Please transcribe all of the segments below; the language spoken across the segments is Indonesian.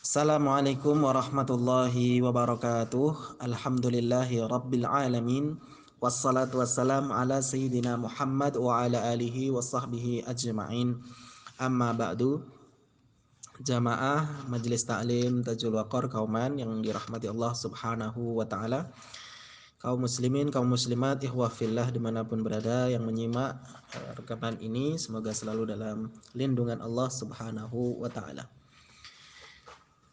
Assalamualaikum warahmatullahi wabarakatuh. Alhamdulillahi rabbil alamin. Wassalatu wassalam ala sayyidina Muhammad wa ala alihi wa sahbihi ajma'in. Amma ba'du. Jamaah Majelis Ta'lim Tajul Waqar Kauman yang dirahmati Allah Subhanahu wa taala. Kaum muslimin, kaum muslimat, ikhwah fillah dimanapun berada yang menyimak rekaman ini, semoga selalu dalam lindungan Allah Subhanahu wa taala.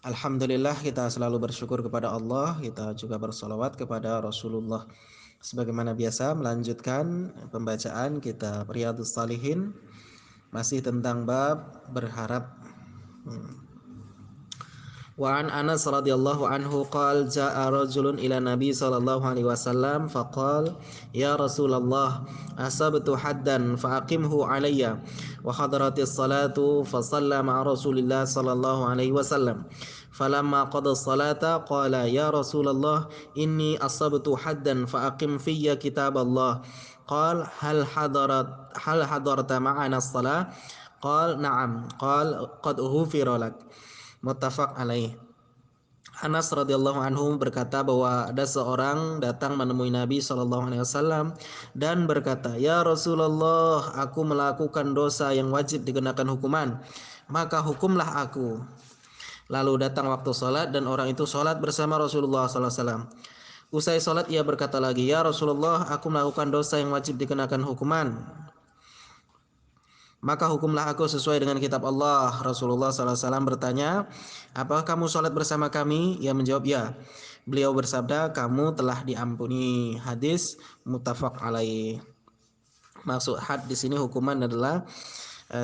Alhamdulillah, kita selalu bersyukur kepada Allah. Kita juga bersolawat kepada Rasulullah. Sebagaimana biasa, melanjutkan pembacaan kitab Riyadhus Shalihin, masih tentang bab berharap. Wa an Anas radhiyallahu anhu qala jaa rajulun ila Nabi sallallahu alaihi wasallam faqala ya Rasulullah asabtu haddan fa aqimhu alayya wa hadaratis salatu fa shalla ma'a Rasulillah sallallahu alaihi wasallam falamma qada as-salata qala ya Rasulullah inni asabtu haddan fa aqim fiyya kitaballah qala hal hadarta ma'ana as-salah qala na'am qala qad ghufira lak. Muttafaq alaih. Anas radhiyallahu anhu berkata bahwa ada seorang datang menemui Nabi sallallahu alaihi wasallam dan berkata, "Ya Rasulullah, aku melakukan dosa yang wajib dikenakan hukuman, maka hukumlah aku." Lalu datang waktu salat dan orang itu salat bersama Rasulullah sallallahu alaihi wasallam. Usai salat ia berkata lagi, "Ya Rasulullah, aku melakukan dosa yang wajib dikenakan hukuman, maka hukumlah aku sesuai dengan kitab Allah." Rasulullah SAW bertanya, "Apakah kamu sholat bersama kami?" Ia menjawab, "Ya." Beliau bersabda, "Kamu telah diampuni." Hadis muttafaq alaih. Maksud had di sini hukuman adalah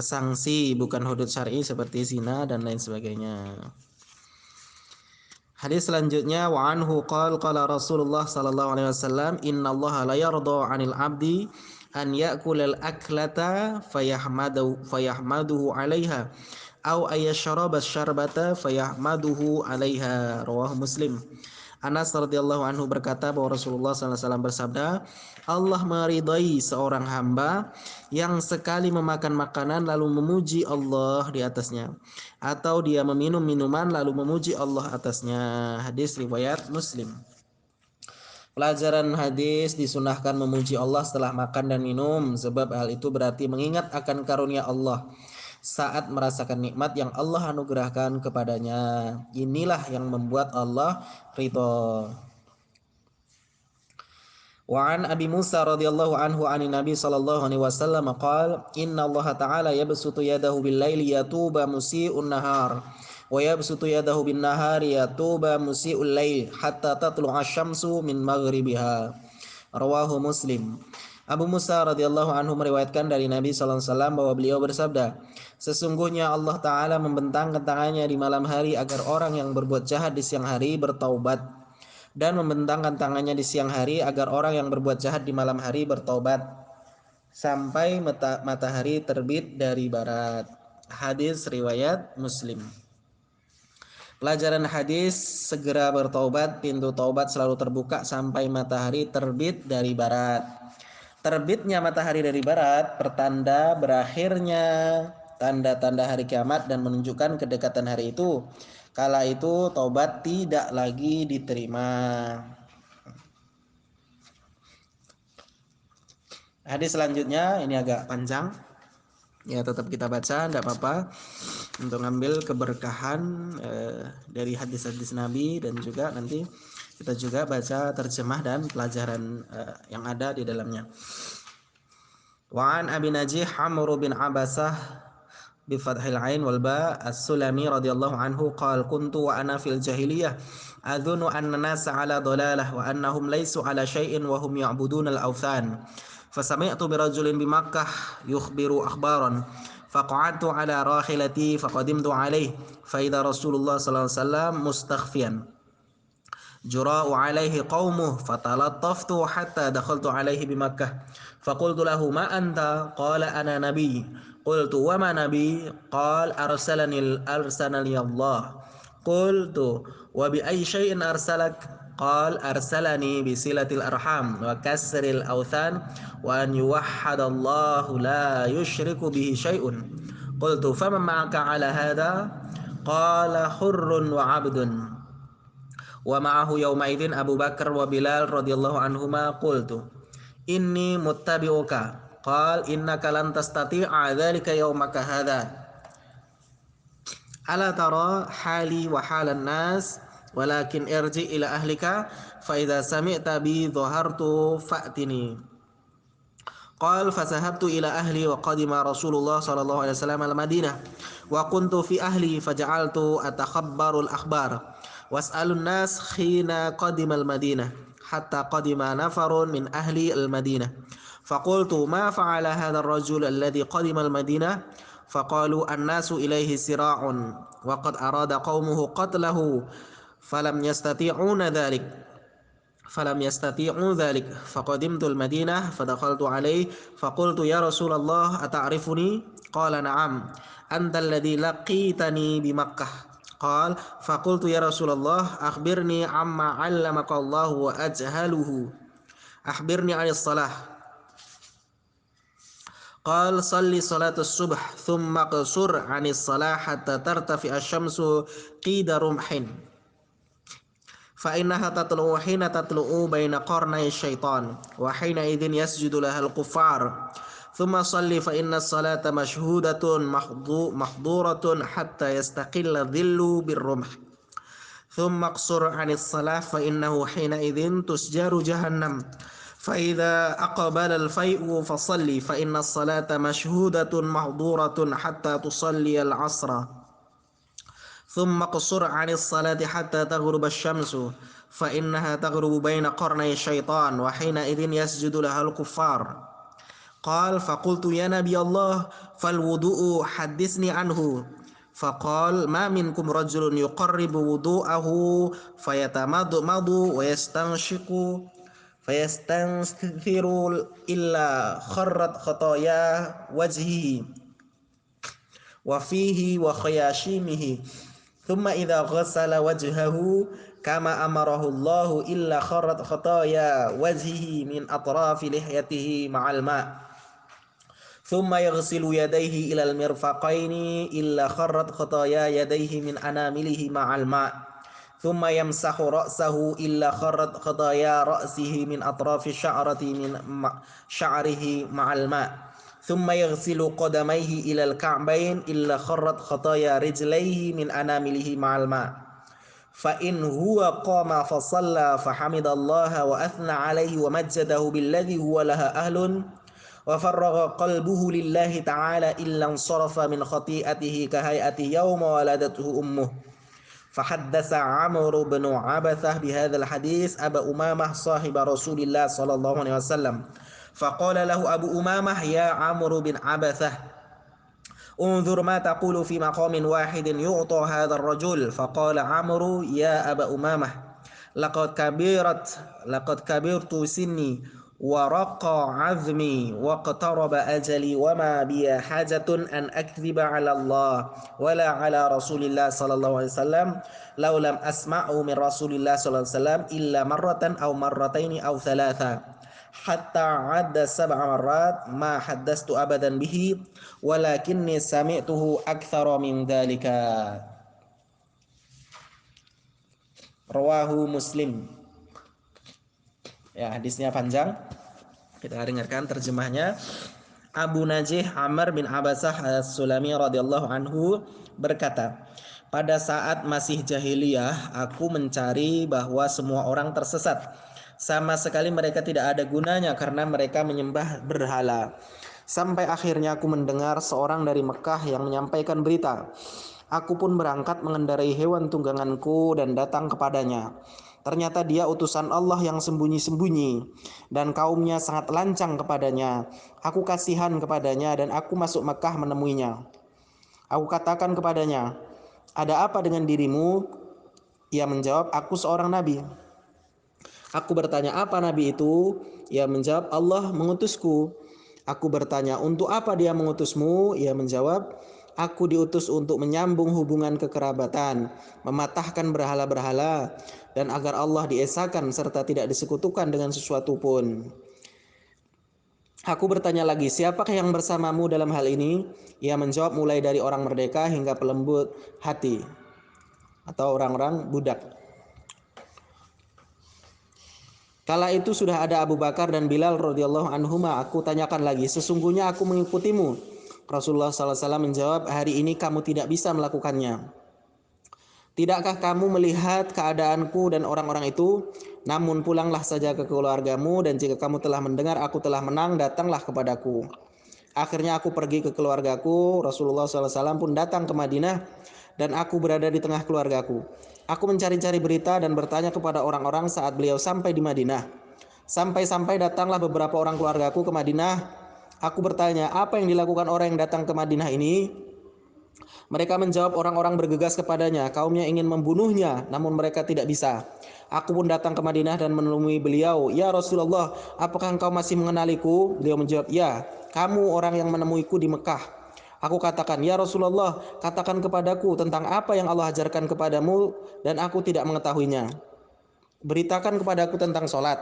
sanksi, bukan hudud syar'i seperti zina dan lain sebagainya. Hadis selanjutnya, wa anhu qala Rasulullah sallallahu alaihi wasallam, "Innallaha la yarda 'anil 'abdi an ya'kulal aklata fayahmaduhu 'alaiha aw ayashraba syarbata fayahmaduhu 'alaiha." Rawahu Muslim. Anas radhiyallahu anhu berkata bahwa Rasulullah sallallahu alaihi wasallam bersabda, Allah meridai seorang hamba yang sekali memakan makanan lalu memuji Allah di atasnya, atau dia meminum minuman lalu memuji Allah atasnya. Hadis riwayat Muslim. Pelajaran hadis disunahkan memuji Allah setelah makan dan minum, sebab hal itu berarti mengingat akan karunia Allah saat merasakan nikmat yang Allah anugerahkan kepadanya. Inilah yang membuat Allah ridho. Wa an Abi Musa radhiyallahu anhu anin Nabi sallallahu alaihi wasallam qala inna Allah ta'ala yabsutu yadahu bil laili yatuba musii'un nahar wa yabsutu yadahu bin nahari yatuba musii'ul lail hatta tatlu'a syamsu min maghribiha. Rawahu Muslim. Abu Musa radhiyallahu anhu meriwayatkan dari Nabi sallallahu alaihi wasallam bahwa beliau bersabda, sesungguhnya Allah taala membentangkan tangannya di malam hari agar orang yang berbuat jahat di siang hari bertaubat, dan membentangkan tangannya di siang hari agar orang yang berbuat jahat di malam hari bertaubat sampai matahari terbit dari barat. Hadis riwayat Muslim. Pelajaran hadis, segera bertaubat, pintu taubat selalu terbuka sampai matahari terbit dari barat. Terbitnya matahari dari barat pertanda berakhirnya tanda-tanda hari kiamat dan menunjukkan kedekatan hari itu. Kala itu taubat tidak lagi diterima. Hadis selanjutnya ini agak panjang, ya tetap kita baca, tidak apa-apa, untuk ngambil keberkahan dari hadis-hadis Nabi, dan juga nanti kita juga baca terjemah dan pelajaran yang ada di dalamnya. Wa an Abi Najih Amr bin Abasah bi fathil ain wal ba as-Sulami radhiyallahu anhu qala kuntu wa ana fil jahiliyah adhunu anna nasa ala dalalah wa annahum laysu ala syai'in wa hum ya'buduna al-awthan fasami'tu bi rajulin bi Makkah yukhbiru akhbaran faqa'adtu ala rahilati faqadimtu alayhi fa idza Rasulullah sallallahu alaihi wasallam mustakhfiyan jura'u alaihi qaumuh fatalattaftu hatta dakhaltu alaihi bi Makkah faqultu lahu ma anta qala ana nabi qultu wa ma nabi qala arsalani Allah qultu wa bi ayyi syai'in arsalak qala arsalani bi silatil arham wa kasril awthan wa an yuwahhadallahu la yushriku bihi syai'un qultu faman ma'aka ala hadha qala hurrun wa 'abdun wa ma'ahu yawma idzin Abu Bakar wa Bilal radhiyallahu anhuma qultu inni muttabi'uka qala innaka lan tastati'a dzalika yawmaka hadza ala tara hali wa halan nas walakin irji ila ahlika fa idza sami'ta bi dhahartu fa'tini qal fasahabtu ila ahli wa qadima Rasulullah sallallahu alaihi wasallam al Madinah wa kuntu fi ahli faja'altu atakhabbaru al akhbar was'alun nas khina qadima al Madinah hatta qadima nafarun min ahli al Madinah faqultu ma fa'ala hadha ar-rajul alladhi qadima al Madinah faqalu an-nasu ilayhi sira'un wa qad arada qaumuhu qatlahu falam yastati'una dhalik faqadimtu al-Madinah fadakhaltu alayhi faqultu ya Rasulullah ata'rifuni qala na'am anta alladhi laqitani bi Makkah qala faqultu ya Rasulullah akhbirni amma 'allamaka Allah wa ajhaluhu akhbirni 'anis salah qala salli salatus subh thumma qsur 'anis salah hatta tartafi asy-syamsu qida rumhin fa innaha tatlu'u hina tatlu'u baina qarnay syaitan wa hina idzin yasjudu lahal kuffar thumma salli fa inna as-salata mashhudatun mahduratun hatta yastaqilla dhillu birrumh thumma qsur 'anis salah fa innahu hina idzin tusjaru jahannam fa idza aqbala al-fay'u fa salli fa inna as-salata mashhudatun mahduratun hatta tusalli al-'asra ثم قصر عن الصلاة حتى تغرب الشمس فإنها تغرب بين قرني الشيطان وحينئذ يسجد لها الكفار قال فقلت يا نبي الله فالوضوء حدثني عنه فقال ما منكم رجل يقرب وضوءه فيتمضمض فيستنثر إلا خرت خطايا وجهه وفيه وخياشيمه ثم إذا غسل وجهه كما أمره الله إلا خرت خطايا وجهه من أطراف لحيته مع الماء ثم يغسل يديه إلى المرفقين إلا خرت خطايا يديه من أنامله مع الماء ثم يمسح رأسه إلا خرت خطايا رأسه من أطراف الشعرة من شعره مع الماء ثم يغسل قدميه إلى الكعبين إلا خرت خطايا رجليه من أنامله مع الماء فإن هو قام فصلى فحمد الله وأثنى عليه ومجده بالذي هو لها أهل وفرغ قلبه لله تعالى إلا انصرف من خطيئته كهيئة يوم ولدته أمه فحدث عمرو بن عبثة بهذا الحديث أبا أمامة صاحب رسول الله صلى الله عليه وسلم فقال له أبو أمامة يا عمرو بن عبثة انظر ما تقول في مقام واحد يعطى هذا الرجل فقال عمرو يا أبا أمامة لقد كبرت سني ورقى عظمي واقترب أجلي وما بي حاجة أن أكذب على الله ولا على رسول الله صلى الله عليه وسلم لو لم أسمع من رسول الله صلى الله عليه وسلم إلا مرة أو مرتين أو ثلاثة حتى عد 7 مرات ما حدثت أبدا به ولكني سمعته أكثر من ذلك رواه مسلم. Ya, hadisnya panjang. Kita dengarkan terjemahnya. Abu Najih Amr bin Abasah As-Sulami radhiyallahu anhu berkata, pada saat masih jahiliyah aku mencari bahwa semua orang tersesat. Sama sekali mereka tidak ada gunanya karena mereka menyembah berhala. Sampai akhirnya aku mendengar seorang dari Mekah yang menyampaikan berita. Aku pun berangkat mengendarai hewan tungganganku dan datang kepadanya. Ternyata dia utusan Allah yang sembunyi-sembunyi dan kaumnya sangat lancang kepadanya. Aku kasihan kepadanya dan aku masuk Mekah menemuinya. Aku katakan kepadanya, ada apa dengan dirimu? Ia menjawab, aku seorang nabi. Aku bertanya, apa nabi itu? Ia menjawab, Allah mengutusku. Aku bertanya, untuk apa dia mengutusmu? Ia menjawab, aku diutus untuk menyambung hubungan kekerabatan, mematahkan berhala-berhala, dan agar Allah diesakan serta tidak disekutukan dengan sesuatu pun. Aku bertanya lagi, siapakah yang bersamamu dalam hal ini? Ia menjawab, mulai dari orang merdeka hingga pelembut hati atau orang-orang budak. Kala itu sudah ada Abu Bakar dan Bilal radhiyallahu anhuma. Aku tanyakan lagi, sesungguhnya aku mengikutimu. Rasulullah SAW menjawab, hari ini kamu tidak bisa melakukannya. Tidakkah kamu melihat keadaanku dan orang-orang itu? Namun pulanglah saja ke keluargamu, dan jika kamu telah mendengar aku telah menang, datanglah kepadaku. Akhirnya aku pergi ke keluargaku. Rasulullah SAW pun datang ke Madinah, dan aku berada di tengah keluargaku. Aku mencari-cari berita dan bertanya kepada orang-orang saat beliau sampai di Madinah. Sampai-sampai datanglah beberapa orang keluargaku ke Madinah. Aku bertanya, apa yang dilakukan orang yang datang ke Madinah ini? Mereka menjawab, orang-orang bergegas kepadanya, kaumnya ingin membunuhnya, namun mereka tidak bisa. Aku pun datang ke Madinah dan menemui beliau. Ya Rasulullah, apakah engkau masih mengenaliku? Beliau menjawab, ya, kamu orang yang menemuiku di Mekah. Aku katakan, ya Rasulullah, katakan kepadaku tentang apa yang Allah ajarkan kepadamu dan aku tidak mengetahuinya. Beritakan kepadaku tentang sholat.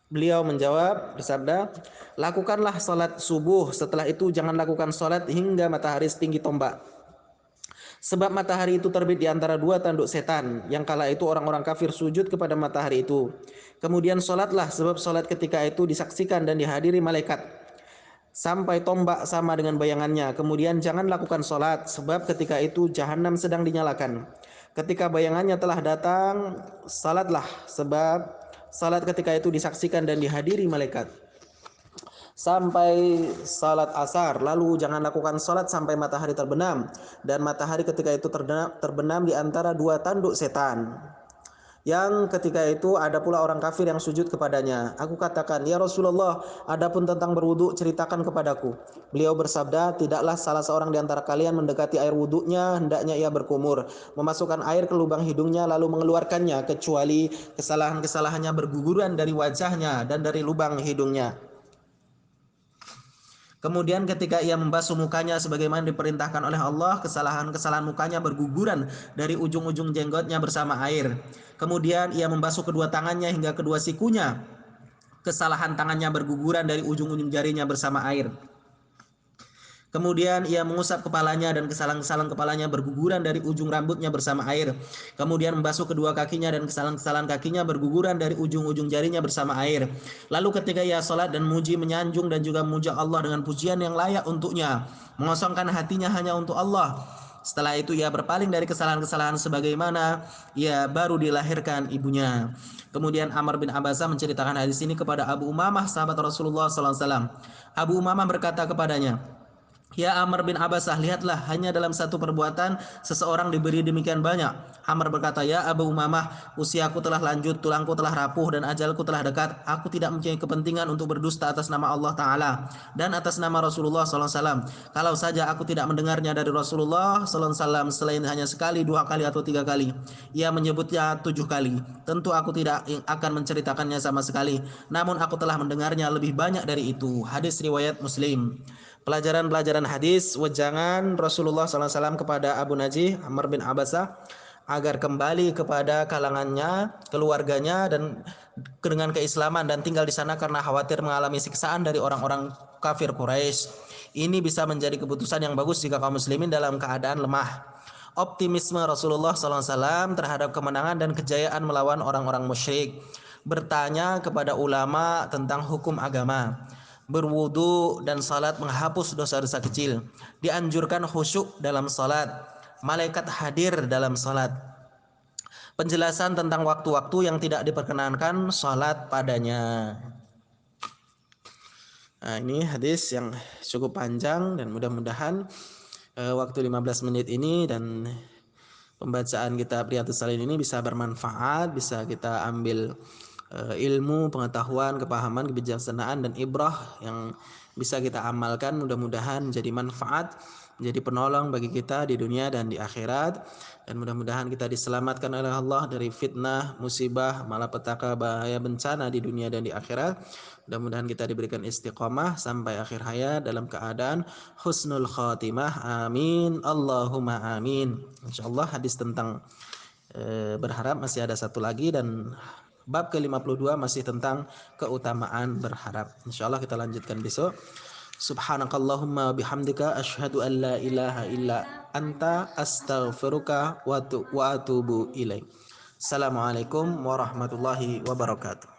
Beliau menjawab, bersabda, lakukanlah sholat subuh, setelah itu jangan lakukan sholat hingga matahari setinggi tombak. Sebab matahari itu terbit di antara dua tanduk setan, yang kala itu orang-orang kafir sujud kepada matahari itu. Kemudian sholatlah, sebab sholat ketika itu disaksikan dan dihadiri malaikat, sampai tombak sama dengan bayangannya. Kemudian jangan lakukan sholat, sebab ketika itu jahanam sedang dinyalakan. Ketika bayangannya telah datang, salatlah, sebab salat ketika itu disaksikan dan dihadiri malaikat. Sampai salat asar, lalu jangan lakukan salat sampai matahari terbenam, dan matahari ketika itu terbenam di antara dua tanduk setan, yang ketika itu ada pula orang kafir yang sujud kepadanya. Aku katakan, ya Rasulullah, adapun tentang berwudu ceritakan kepadaku. Beliau bersabda, tidaklah salah seorang di antara kalian mendekati air wudunya, hendaknya ia berkumur, memasukkan air ke lubang hidungnya lalu mengeluarkannya, kecuali kesalahan-kesalahannya berguguran dari wajahnya dan dari lubang hidungnya. Kemudian ketika ia membasuh mukanya sebagaimana diperintahkan oleh Allah, kesalahan-kesalahan mukanya berguguran dari ujung-ujung jenggotnya bersama air. Kemudian ia membasuh kedua tangannya hingga kedua sikunya. Kesalahan tangannya berguguran dari ujung-ujung jarinya bersama air. Kemudian ia mengusap kepalanya dan kesalahan-kesalahan kepalanya berguguran dari ujung rambutnya bersama air. Kemudian membasuh kedua kakinya dan kesalahan-kesalahan kakinya berguguran dari ujung-ujung jarinya bersama air. Lalu ketika ia salat dan muji, menyanjung dan juga memuja Allah dengan pujian yang layak untuknya, mengosongkan hatinya hanya untuk Allah. Setelah itu ia berpaling dari kesalahan-kesalahan sebagaimana ia baru dilahirkan ibunya. Kemudian Amr bin Abasa menceritakan hadis ini kepada Abu Umamah, sahabat Rasulullah SAW. Abu Umamah berkata kepadanya, ya Amr bin Abasah, lihatlah, hanya dalam satu perbuatan seseorang diberi demikian banyak. Amr berkata, ya Abu Umamah, usiaku telah lanjut, tulangku telah rapuh, dan ajalku telah dekat. Aku tidak mempunyai kepentingan untuk berdusta atas nama Allah Ta'ala dan atas nama Rasulullah SAW. Kalau saja aku tidak mendengarnya dari Rasulullah SAW selain hanya sekali, dua kali, atau tiga kali. Ia menyebutnya 7 kali. Tentu aku tidak akan menceritakannya sama sekali. Namun aku telah mendengarnya lebih banyak dari itu. Hadis riwayat Muslim. Pelajaran-pelajaran hadis, wejangan Rasulullah SAW kepada Abu Najih Amr bin Abasah agar kembali kepada kalangannya, keluarganya, dan dengan keislaman dan tinggal di sana karena khawatir mengalami siksaan dari orang-orang kafir Quraisy. Ini bisa menjadi keputusan yang bagus jika kaum muslimin dalam keadaan lemah. Optimisme Rasulullah SAW terhadap kemenangan dan kejayaan melawan orang-orang musyrik. Bertanya kepada ulama tentang hukum agama. Berwudu dan salat menghapus dosa-dosa kecil. Dianjurkan khusyuk dalam salat. Malaikat hadir dalam salat. Penjelasan tentang waktu-waktu yang tidak diperkenankan salat padanya. Nah, ini hadis yang cukup panjang dan mudah-mudahan waktu 15 menit ini dan pembacaan kitab Riyadhus Shalihin ini bisa bermanfaat, bisa kita ambil ilmu, pengetahuan, kepahaman, kebijaksanaan, dan ibrah yang bisa kita amalkan. Mudah-mudahan menjadi manfaat, menjadi penolong bagi kita di dunia dan di akhirat, dan mudah-mudahan kita diselamatkan oleh Allah dari fitnah, musibah, malapetaka, bahaya, bencana di dunia dan di akhirat. Mudah-mudahan kita diberikan istiqomah sampai akhir hayat dalam keadaan husnul khatimah. Amin, Allahumma amin. Insyaallah hadis tentang berharap masih ada satu lagi, dan Bab ke-52 masih tentang keutamaan berharap. Insyaallah kita lanjutkan besok. Subhanakallahumma bihamdika asyhadu an la ilaha illa anta astaghfiruka wa atubu ilaik. Assalamualaikum warahmatullahi wabarakatuh.